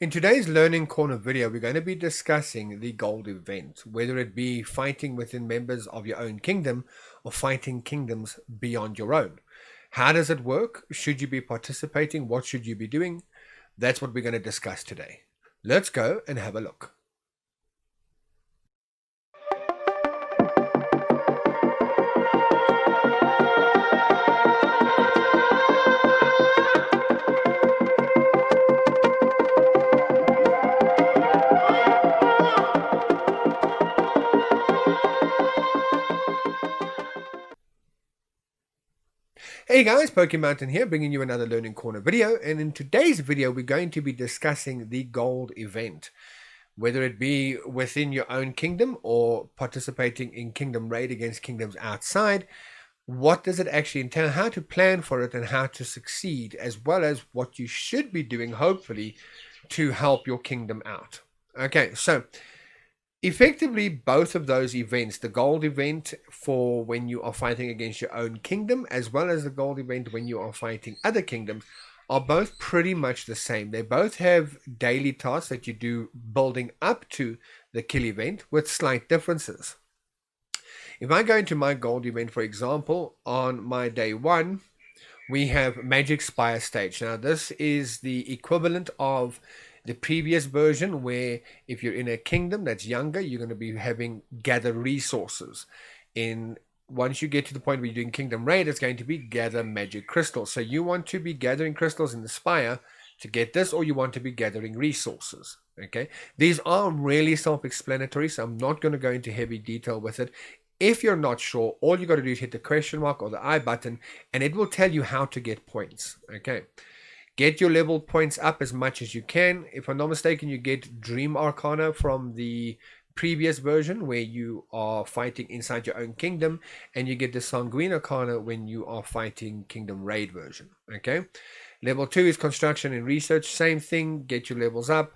In today's Learning Corner video, we're going to be discussing the gold event, whether it be fighting within members of your own kingdom or fighting kingdoms beyond your own. How does it work? Should you be participating? What should you be doing? That's what we're going to discuss today. Let's go and have a look. Hey guys, Mountain here, bringing you another Learning Corner video, and in today's video we're going to be discussing the gold event, whether it be within your own kingdom or participating in kingdom raid against kingdoms outside. What does it actually entail, how to plan for it, and how to succeed, as well as what you should be doing, hopefully, to help your kingdom out. Okay, so effectively, both of those events, the gold event for when you are fighting against your own kingdom, as well as the gold event when you are fighting other kingdoms, are both pretty much the same. They both have daily tasks that you do building up to the kill event with slight differences. If I go into my gold event, for example, on my day one, we have Magic Spire stage. Now, this is the equivalent of the previous version, where if you're in a kingdom that's younger, you're going to be having gather resources. Once you get to the point where you're doing kingdom raid, it's going to be gather magic crystals. So you want to be gathering crystals in the spire to get this, or you want to be gathering resources. Okay, these are really self-explanatory, so I'm not going to go into heavy detail with it. If you're not sure, all you got to do is hit the question mark or the I button, and it will tell you how to get points. Okay. Get your level points up as much as you can. If I'm not mistaken, you get Dream Arcana from the previous version where you are fighting inside your own kingdom, and you get the Sanguine Arcana when you are fighting Kingdom Raid version. Okay. Level 2 is Construction and Research. Same thing. Get your levels up.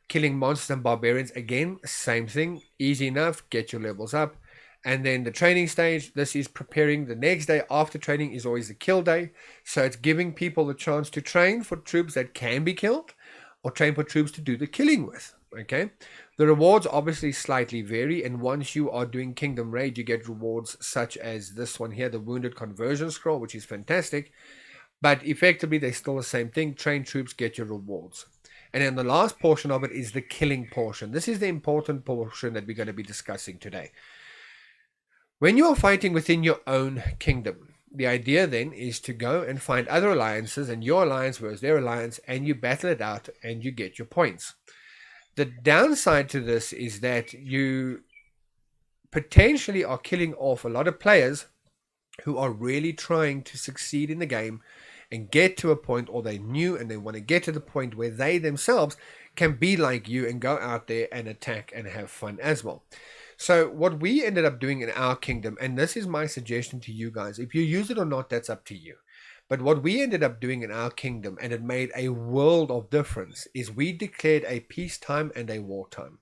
Killing Monsters and Barbarians. Again, same thing. Easy enough. Get your levels up. And then the training stage, this is preparing. The next day after training is always the kill day. So it's giving people the chance to train for troops that can be killed, or train for troops to do the killing with. Okay. The rewards obviously slightly vary. And once you are doing Kingdom Raid, you get rewards such as this one here, the Wounded Conversion Scroll, which is fantastic. But effectively, they're still the same thing. Train troops, get your rewards. And then the last portion of it is the killing portion. This is the important portion that we're going to be discussing today. When you are fighting within your own kingdom, the idea then is to go and find other alliances, and your alliance versus their alliance, and you battle it out and you get your points. The downside to this is that you potentially are killing off a lot of players who are really trying to succeed in the game and get to a point, or they're new and they want to get to the point where they themselves can be like you and go out there and attack and have fun as well. So what we ended up doing in our kingdom, and this is my suggestion to you guys, if you use it or not, that's up to you. But what we ended up doing in our kingdom, and it made a world of difference, is we declared a peacetime and a wartime.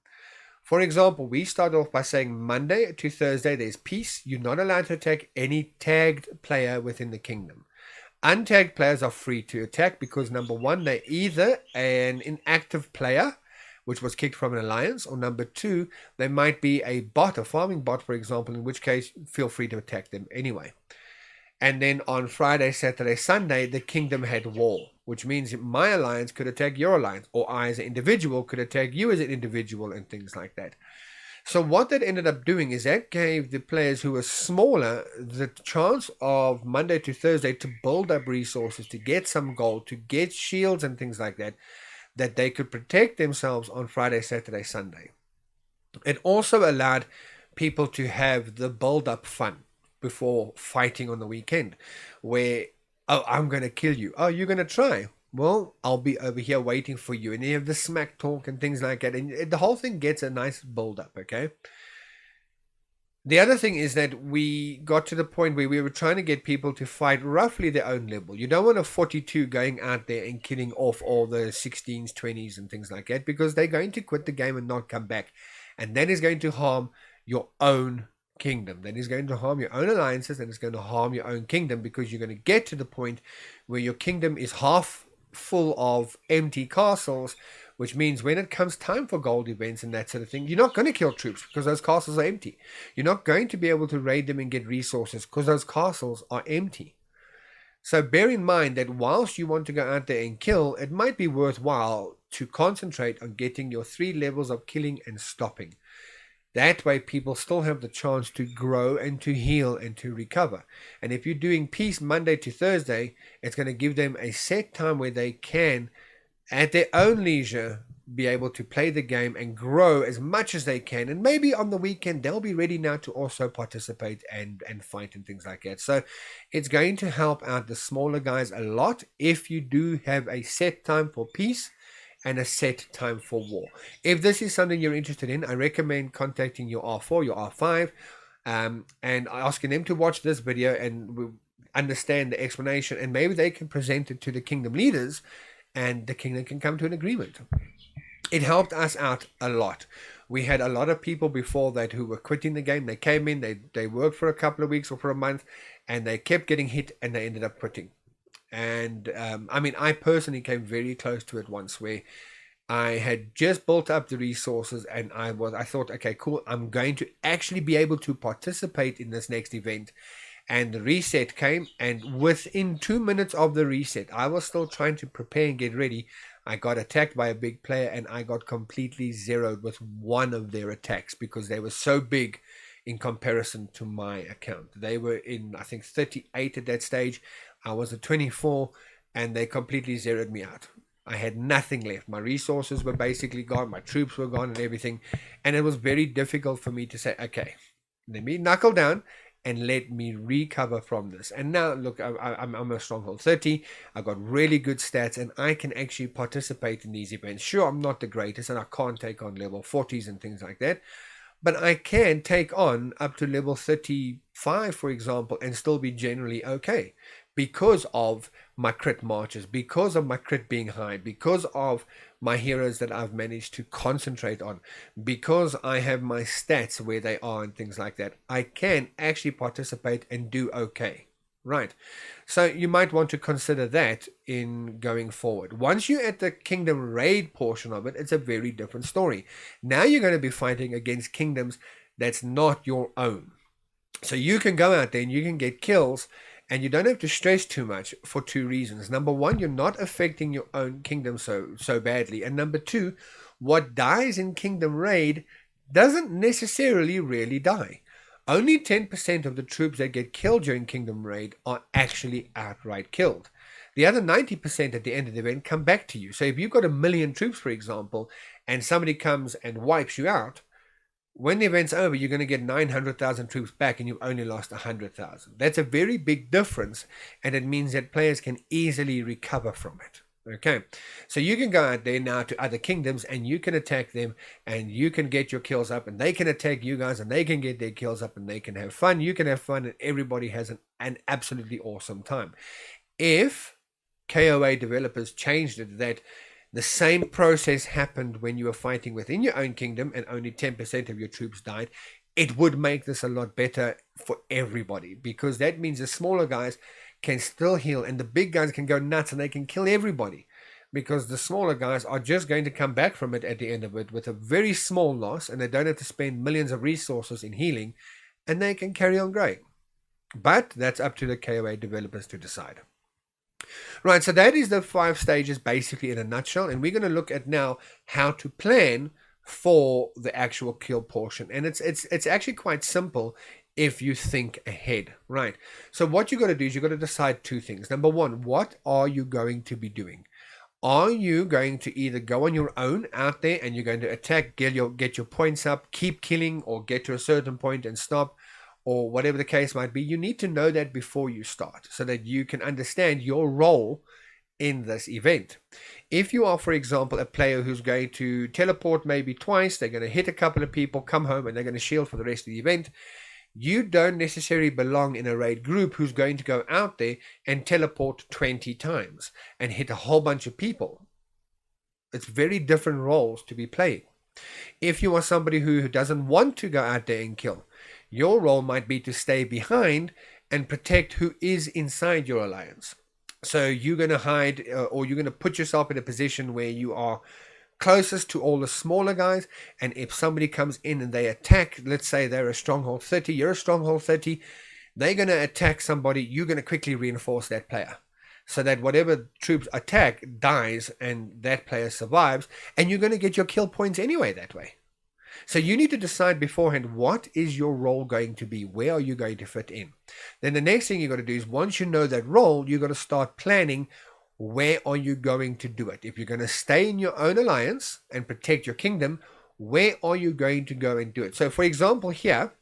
For example, we started off by saying Monday to Thursday, there's peace. You're not allowed to attack any tagged player within the kingdom. Untagged players are free to attack because, number one, they're either an inactive player, which was kicked from an alliance, or number two, they might be a bot, a farming bot, for example, in which case, feel free to attack them anyway. And then on Friday, Saturday, Sunday, the kingdom had war, which means my alliance could attack your alliance, or I as an individual could attack you as an individual, and things like that. So what that ended up doing is that gave the players who were smaller the chance of Monday to Thursday to build up resources, to get some gold, to get shields and things like that, that they could protect themselves on Friday, Saturday, Sunday. It also allowed people to have the build-up fun before fighting on the weekend, where, oh, I'm going to kill you. Oh, you're going to try. Well, I'll be over here waiting for you. And you have the smack talk and things like that. And the whole thing gets a nice build-up, okay? The other thing is that we got to the point where we were trying to get people to fight roughly their own level. You don't want a 42 going out there and killing off all the 16s, 20s and things like that, because they're going to quit the game and not come back. And that is going to harm your own kingdom. That is going to harm your own alliances, and it's going to harm your own kingdom, because you're going to get to the point where your kingdom is half full of empty castles, which means when it comes time for gold events and that sort of thing, you're not going to kill troops because those castles are empty. You're not going to be able to raid them and get resources because those castles are empty. So bear in mind that whilst you want to go out there and kill, it might be worthwhile to concentrate on getting your 3 levels of killing and stopping. That way people still have the chance to grow and to heal and to recover. And if you're doing peace Monday to Thursday, it's going to give them a set time where they can, at their own leisure, be able to play the game and grow as much as they can. And maybe on the weekend, they'll be ready now to also participate and fight and things like that. So it's going to help out the smaller guys a lot if you do have a set time for peace and a set time for war. If this is something you're interested in, I recommend contacting your R4, your R5, and asking them to watch this video and understand the explanation, and maybe they can present it to the kingdom leaders and the kingdom can come to an agreement. It helped us out a lot. We had a lot of people before that who were quitting the game. They came in, they worked for a couple of weeks or for a month, and they kept getting hit and they ended up quitting. And I mean, I personally came very close to it once, where I had just built up the resources and I thought, okay, cool, I'm going to actually be able to participate in this next event. And the reset came, and within 2 minutes of the reset, I was still trying to prepare and get ready. I got attacked by a big player and I got completely zeroed with one of their attacks because they were so big in comparison to my account. They were in, I think, 38 at that stage. I was at 24 and they completely zeroed me out. I had nothing left. My resources were basically gone. My troops were gone and everything. And it was very difficult for me to say, okay, let me knuckle down and let me recover from this. And now, look, I'm a Stronghold 30. I've got really good stats and I can actually participate in these events. Sure, I'm not the greatest and I can't take on level 40s and things like that. But I can take on up to level 35, for example, and still be generally okay because of my crit marches, because of my crit being high, because of my heroes that I've managed to concentrate on, because I have my stats where they are and things like that. I can actually participate and do okay. Right. So you might want to consider that in going forward. Once you're at the kingdom raid portion of it, it's a very different story. Now you're going to be fighting against kingdoms that's not your own. So you can go out there and you can get kills and you don't have to stress too much for 2 reasons. Number one, you're not affecting your own kingdom so badly. And number two, what dies in kingdom raid doesn't necessarily really die. Only 10% of the troops that get killed during Kingdom Raid are actually outright killed. The other 90% at the end of the event come back to you. So if you've got 1 million troops, for example, and somebody comes and wipes you out, when the event's over, you're going to get 900,000 troops back and you've only lost 100,000. That's a very big difference, and it means that players can easily recover from it. Okay, so you can go out there now to other kingdoms and you can attack them and you can get your kills up and they can attack you guys and they can get their kills up and they can have fun. You can have fun and everybody has an absolutely awesome time. If KOA developers changed it that the same process happened when you were fighting within your own kingdom and only 10% of your troops died, it would make this a lot better for everybody, because that means the smaller guys can still heal and the big guys can go nuts and they can kill everybody, because the smaller guys are just going to come back from it at the end of it with a very small loss and they don't have to spend millions of resources in healing and they can carry on growing. But that's up to the KOA developers to decide. Right, so that is the 5 stages basically in a nutshell, and we're going to look at now how to plan for the actual kill portion. And it's actually quite simple if you think ahead. Right, so what you got to do is you got to decide 2 things. Number one, what are you going to be doing? Are you going to either go on your own out there and you're going to attack, get your points up, keep killing, or get to a certain point and stop, or whatever the case might be? You need to know that before you start so that you can understand your role in this event. If you are, for example, a player who's going to teleport maybe twice, they're going to hit a couple of people, come home, and they're going to shield for the rest of the event, you don't necessarily belong in a raid group who's going to go out there and teleport 20 times and hit a whole bunch of people. It's very different roles to be playing. If you are somebody who doesn't want to go out there and kill, your role might be to stay behind and protect who is inside your alliance. So you're going to hide, or you're going to put yourself in a position where you are closest to all the smaller guys, and if somebody comes in and they attack, let's say they're a stronghold 30, you're a stronghold 30, they're going to attack somebody, you're going to quickly reinforce that player so that whatever troops attack dies and that player survives, and you're going to get your kill points anyway that way. So you need to decide beforehand, what is your role going to be? Where are you going to fit in? Then the next thing you've got to do is, once you know that role, you've got to start planning, where are you going to do it? If you're going to stay in your own alliance and protect your kingdom, where are you going to go and do it? So for example here,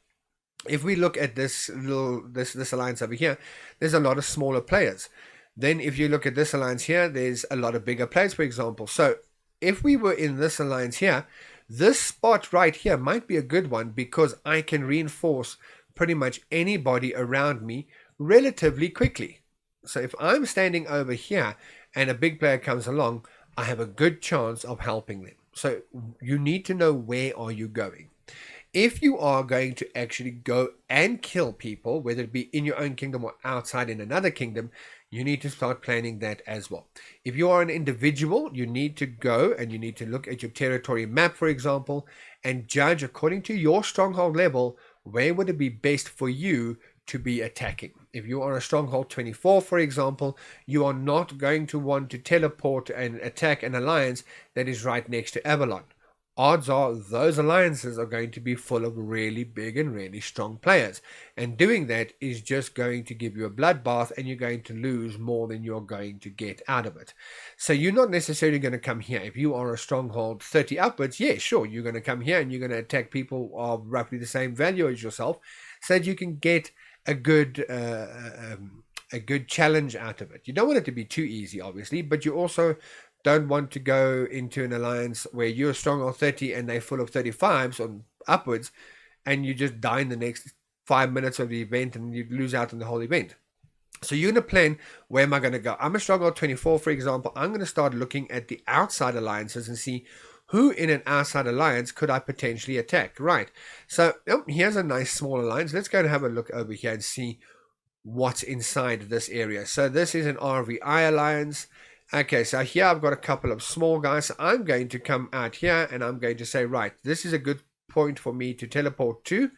if we look at this alliance over here, there's a lot of smaller players. Then if you look at this alliance here, there's a lot of bigger players, for example. So if we were in this alliance here, this spot right here might be a good one, because I can reinforce pretty much anybody around me relatively quickly. So if I'm standing over here and a big player comes along, I have a good chance of helping them. So you need to know, where are you going? If you are going to actually go and kill people, whether it be in your own kingdom or outside in another kingdom, you need to start planning that as well. If you are an individual, you need to go and you need to look at your territory map, for example, and judge according to your stronghold level, where would it be best for you to be attacking. If you are a stronghold 24, for example, you are not going to want to teleport and attack an alliance that is right next to Avalon. Odds are those alliances are going to be full of really big and really strong players. And doing that is just going to give you a bloodbath, and you're going to lose more than you're going to get out of it. So you're not necessarily going to come here. If you are a stronghold 30 upwards, yeah, sure, you're going to come here and you're going to attack people of roughly the same value as yourself, so that you can get a good challenge out of it. You don't want it to be too easy, obviously, but you also don't want to go into an alliance where you're stronghold 30 and they're full of 35s or upwards, and you just die in the next 5 minutes of the event and you lose out on the whole event. So you're going to plan, where am I going to go? I'm a stronghold 24, for example. I'm going to start looking at the outside alliances and see who in an outside alliance could I potentially attack. Right. So here's a nice small alliance. Let's go and have a look over here and see what's inside this area. So this is an RVI alliance. Okay, so here I've got a couple of small guys. So I'm going to come out here and I'm going to say, right, this is a good point for me to teleport to.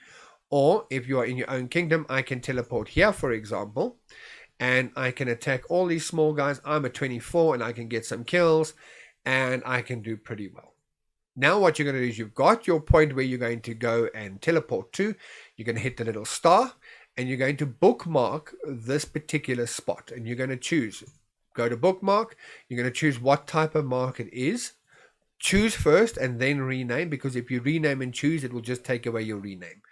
Or if you are in your own kingdom, I can teleport here, for example, and I can attack all these small guys. I'm a 24 and I can get some kills and I can do pretty well. Now what you're going to do is, you've got your point where you're going to go and teleport to. You're going to hit the little star and you're going to bookmark this particular spot, and you're going to choose. Go to bookmark. You're going to choose what type of mark it is. Choose first and then rename, because if you rename and choose, it will just take away your rename.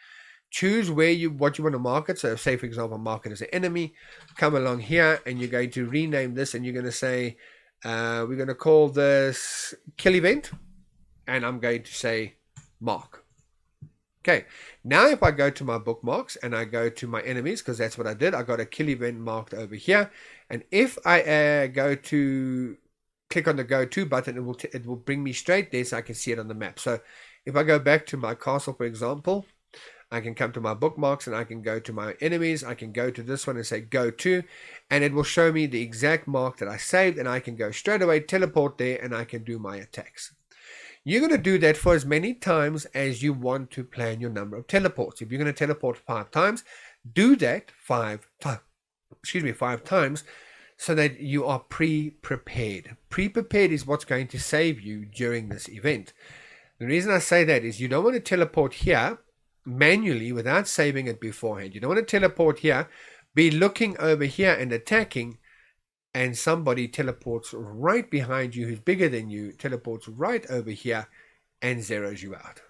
Choose what you want to mark it. So say, for example, mark it as an enemy. Come along here and you're going to rename this, and you're going to say, we're going to call this kill event, and I'm going to say mark. Okay, now if I go to my bookmarks and I go to my enemies, because that's what I did, I got a kill event marked over here. And if I click on the go to button, it will bring me straight there so I can see it on the map. So if I go back to my castle, for example, I can come to my bookmarks and I can go to my enemies. I can go to this one and say go to, and it will show me the exact mark that I saved, and I can go straight away, teleport there, and I can do my attacks. You're going to do that for as many times as you want to plan your number of teleports. If you're going to teleport 5 times, do that 5 times, so that you are pre-prepared. Pre-prepared is what's going to save you during this event. The reason I say that is, you don't want to teleport here manually without saving it beforehand. You don't want to teleport here, be looking over here and attacking, and somebody teleports right behind you who's bigger than you, teleports right over here and zeroes you out.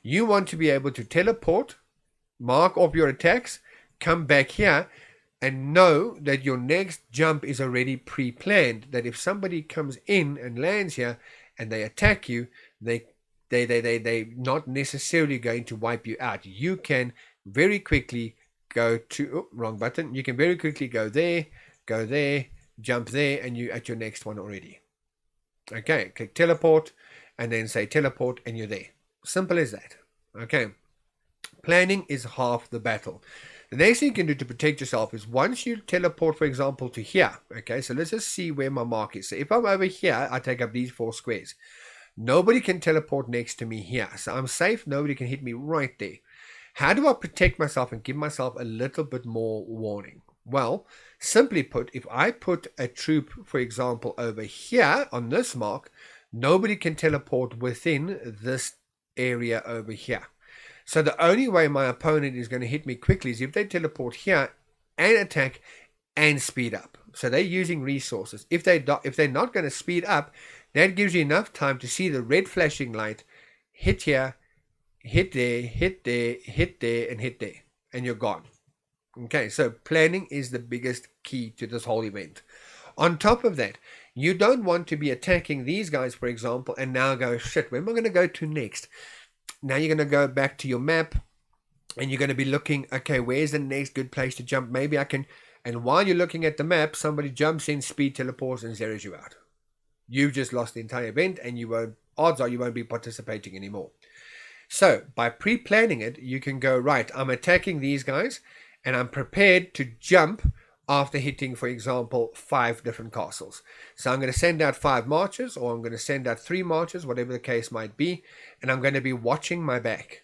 You want to be able to teleport, mark off your attacks, come back here, and know that your next jump is already pre-planned, that if somebody comes in and lands here and they attack you, they're not necessarily going to wipe you out. You can very quickly go to, wrong button, you can very quickly go there, jump there, and you're at your next one already. Okay, click teleport and then say teleport and you're there. Simple as that. Okay, planning is half the battle. The next thing you can do to protect yourself is, once you teleport, for example, to here. Okay, so let's just see where my mark is. So if I'm over here, I take up these 4 squares. Nobody can teleport next to me here. So I'm safe. Nobody can hit me right there. How do I protect myself and give myself a little bit more warning? Well, simply put, if I put a troop, for example, over here on this mark, nobody can teleport within this area over here. So the only way my opponent is going to hit me quickly is if they teleport here and attack and speed up. So they're using resources. If they're not going to speed up, that gives you enough time to see the red flashing light, hit here, hit there, hit there, hit there, and hit there, and you're gone. Okay, so planning is the biggest key to this whole event. On top of that, you don't want to be attacking these guys, for example, and now go, shit, where am I going to go to next? Now you're going to go back to your map, and you're going to be looking, okay, where's the next good place to jump? Maybe I can, and while you're looking at the map, somebody jumps in, speed teleports, and zeroes you out. You've just lost the entire event, and odds are you won't be participating anymore. So by pre-planning it, you can go, right, I'm attacking these guys, and I'm prepared to jump after hitting, for example, 5 different castles. So I'm going to send out 5 marches, or I'm going to send out 3 marches, whatever the case might be, and I'm going to be watching my back.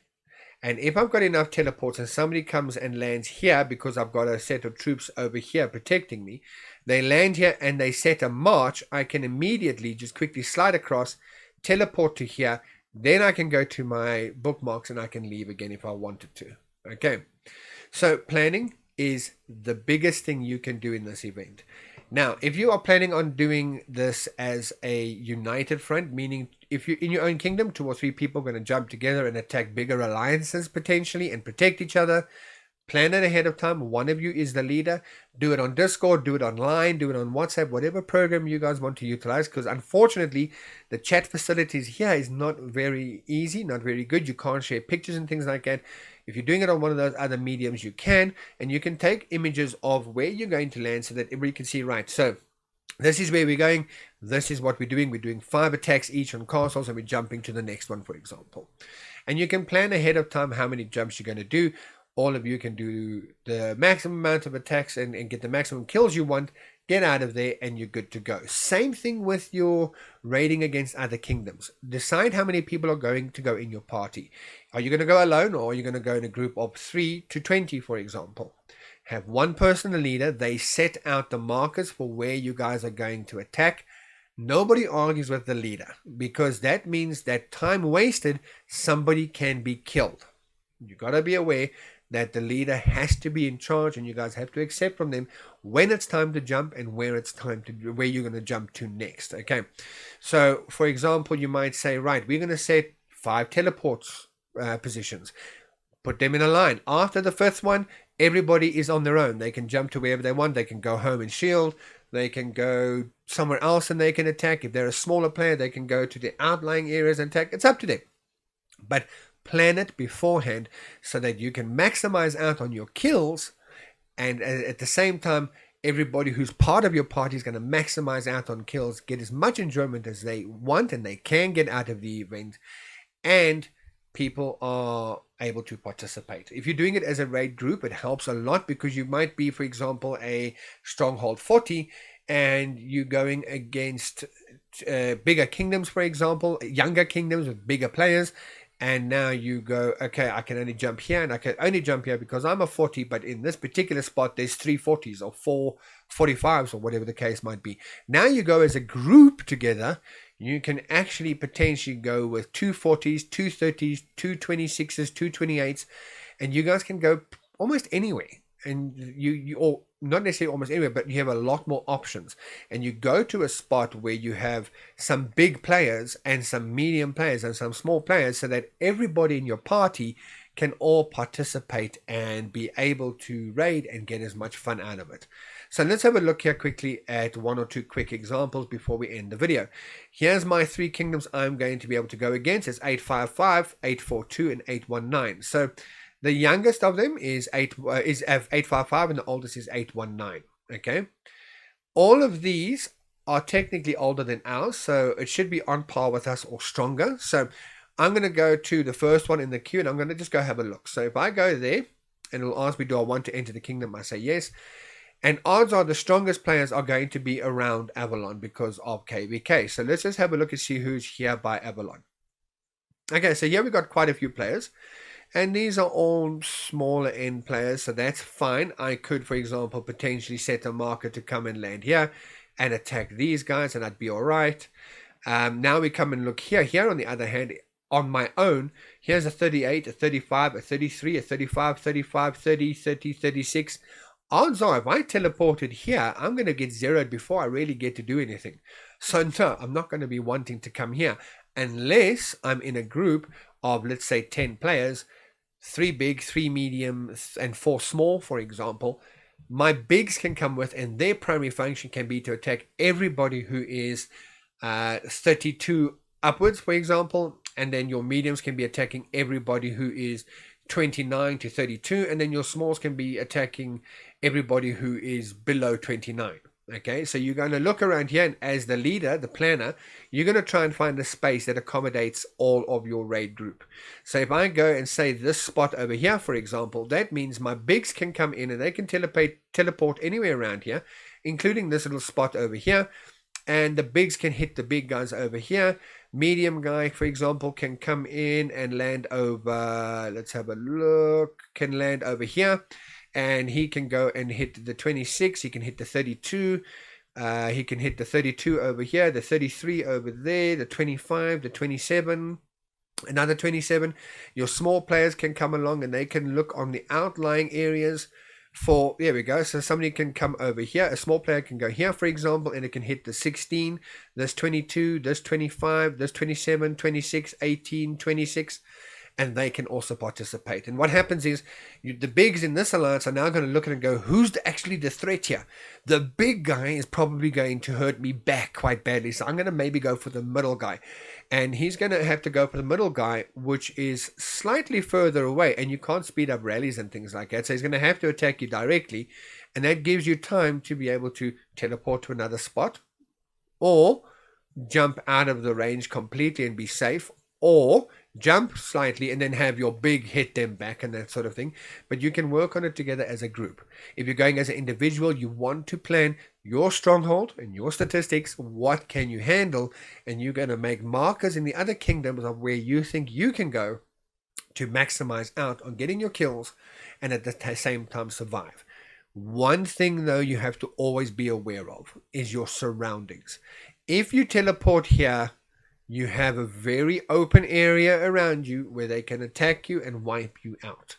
And if I've got enough teleports and somebody comes and lands here because I've got a set of troops over here protecting me, they land here and they set a march, I can immediately just quickly slide across, teleport to here, then I can go to my bookmarks and I can leave again if I wanted to. Okay, so planning is the biggest thing you can do in this event. Now, if you are planning on doing this as a united front, meaning if you're in your own kingdom, 2 or 3 people are going to jump together and attack bigger alliances potentially and protect each other, plan it ahead of time. One of you is the leader. Do it on Discord, do it online, do it on WhatsApp, whatever program you guys want to utilize, because unfortunately, the chat facilities here is not very easy, not very good. You can't share pictures and things like that. If you're doing it on one of those other mediums, you can, and you can take images of where you're going to land so that everybody can see, right, so this is where we're going, this is what we're doing. We're doing 5 attacks each on castles, and we're jumping to the next one, for example. And you can plan ahead of time how many jumps you're going to do. All of you can do the maximum amount of attacks and get the maximum kills you want, get out of there, and you're good to go. Same thing with your raiding against other kingdoms. Decide how many people are going to go in your party. Are you going to go alone, or are you going to go in a group of 3 to 20, for example? Have one person, a leader. They set out the markers for where you guys are going to attack. Nobody argues with the leader, because that means that time wasted, somebody can be killed. You got to be aware that the leader has to be in charge, and you guys have to accept from them when it's time to jump and where you're going to jump to next. Okay, so for example, you might say, right, we're going to set 5 teleports positions, put them in a line. After the 5th one, everybody is on their own. They can jump to wherever they want. They can go home and shield. They can go somewhere else and they can attack. If they're a smaller player, they can go to the outlying areas and attack. It's up to them. But plan it beforehand so that you can maximize out on your kills, and at the same time, everybody who's part of your party is going to maximize out on kills, get as much enjoyment as they want and they can get out of the event, and people are able to participate. If you're doing it as a raid group, it helps a lot, because you might be, for example, a stronghold 40 and you're going against bigger kingdoms, for example, younger kingdoms with bigger players. And now you go, okay, I can only jump here, and I can only jump here because I'm a 40, but in this particular spot, there's 3 40s or 4 45s or whatever the case might be. Now you go as a group together, you can actually potentially go with 2 40s, 2 30s, 2 26s, 2 28s, and you guys can go almost anywhere. And or not necessarily almost anywhere, but you have a lot more options, and you go to a spot where you have some big players and some medium players and some small players, so that everybody in your party can all participate and be able to raid and get as much fun out of it. So let's have a look here quickly at 1 or 2 quick examples before we end the video. Here's my 3 kingdoms I'm going to be able to go against. It's 855, 842, and 819. So the youngest of them is 855, and the oldest is 819. Okay, all of these are technically older than ours, so it should be on par with us or stronger. So I'm going to go to the first one in the queue, and I'm going to just go have a look. So if I go there, and it'll ask me, do I want to enter the kingdom? I say yes. And odds are the strongest players are going to be around Avalon because of KVK. So let's just have a look and see who's here by Avalon. Okay, so here we got quite a few players. And these are all smaller end players, so that's fine. I could, for example, potentially set a marker to come and land here and attack these guys, and I'd be all right. Now we come and look here. Here, on the other hand, on my own, here's a 38, a 35, a 33, a 35, 35, 30, 30, 36. Odds are, if I teleported here, I'm going to get zeroed before I really get to do anything. So no, I'm not going to be wanting to come here unless I'm in a group of, let's say, 10 players, 3 big, 3 medium, and 4 small, for example. My bigs can come with, and their primary function can be to attack everybody who is 32 upwards, for example, and then your mediums can be attacking everybody who is 29 to 32, and then your smalls can be attacking everybody who is below 29. Okay, so you're going to look around here, and as the leader, the planner, you're going to try and find a space that accommodates all of your raid group. So if I go and say this spot over here, for example, that means my bigs can come in and they can teleport anywhere around here, including this little spot over here. And the bigs can hit the big guys over here. Medium guy, for example, can come in and land over, let's have a look, can land over here. And he can go and hit the 26, he can hit the 32, he can hit the 32 over here, the 33 over there, the 25, the 27, another 27. Your small players can come along and they can look on the outlying areas for, there we go, so somebody can come over here, a small player can go here, for example, and it can hit the 16, this 22, this 25, this 27, 26, 18, 26, and they can also participate. And what happens is the bigs in this alliance are now going to look at it and go, who's actually the threat here? The big guy is probably going to hurt me back quite badly, so I'm going to maybe go for the middle guy. And he's going to have to go for the middle guy, which is slightly further away, and you can't speed up rallies and things like that. So he's going to have to attack you directly, and that gives you time to be able to teleport to another spot, or jump out of the range completely and be safe, or jump slightly and then have your big hit them back and that sort of thing. But you can work on it together as a group. If you're going as an individual, you want to plan your stronghold and your statistics. What can you handle? And you're going to make markers in the other kingdoms of where you think you can go to maximize out on getting your kills and at the same time survive. One thing, though, you have to always be aware of is your surroundings. If you teleport here, you have a very open area around you where they can attack you and wipe you out.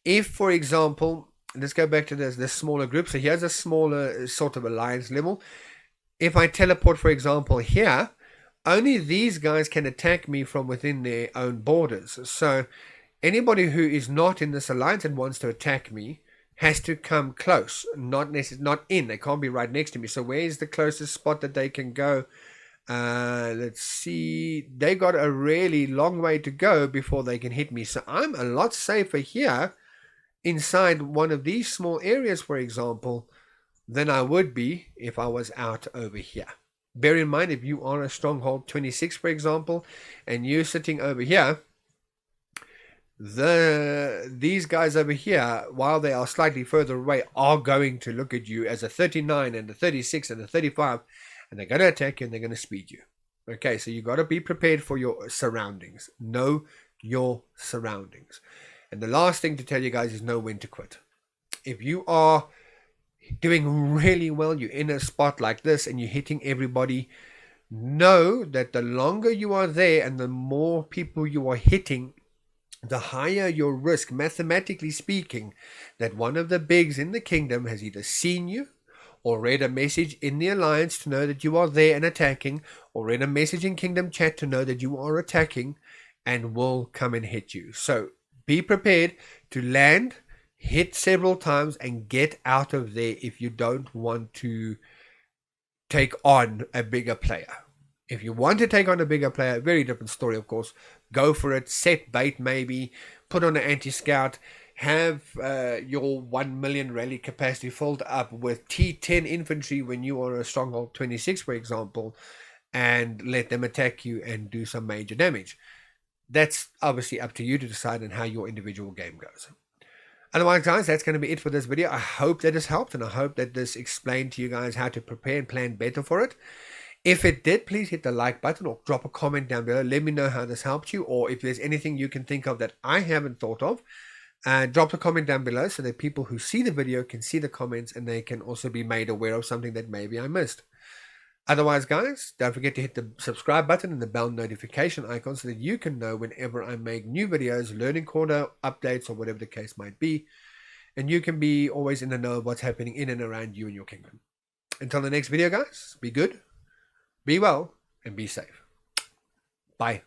If, for example, let's go back to this smaller group. So here's a smaller sort of alliance level. If I teleport, for example, here, only these guys can attack me from within their own borders. So anybody who is not in this alliance and wants to attack me has to come close, not in. They can't be right next to me. So where is the closest spot that they can go? Let's see, they got a really long way to go before they can hit me, so I'm a lot safer here inside one of these small areas, for example, than I would be if I was out over here. Bear in mind, if you are a stronghold 26, for example, and you're sitting over here, these guys over here, while they are slightly further away, are going to look at you as a 39 and a 36 and a 35, and they're going to attack you and they're going to speed you. Okay, so you got to be prepared for your surroundings. Know your surroundings. And the last thing to tell you guys is know when to quit. If you are doing really well, you're in a spot like this and you're hitting everybody, know that the longer you are there and the more people you are hitting, the higher your risk, mathematically speaking, that one of the bigs in the kingdom has either seen you, or read a message in the alliance to know that you are there and attacking, or read a message in kingdom chat to know that you are attacking, and will come and hit you. So be prepared to land, hit several times, and get out of there if you don't want to take on a bigger player. If you want to take on a bigger player, very different story, of course. Go for it, set bait maybe, put on an anti-scout, have your 1 million rally capacity filled up with T10 infantry when you are a stronghold 26, for example, and let them attack you and do some major damage. That's obviously up to you to decide on how your individual game goes. Otherwise, guys, that's going to be it for this video. I hope that this helped, and I hope that this explained to you guys how to prepare and plan better for it. If it did, please hit the like button or drop a comment down below. Let me know how this helped you, or if there's anything you can think of that I haven't thought of. Drop a comment down below so that people who see the video can see the comments and they can also be made aware of something that maybe I missed. Otherwise, guys, don't forget to hit the subscribe button and the bell notification icon so that you can know whenever I make new videos, learning corner, updates, or whatever the case might be. And you can be always in the know of what's happening in and around you and your kingdom. Until the next video, guys, be good, be well, and be safe. Bye.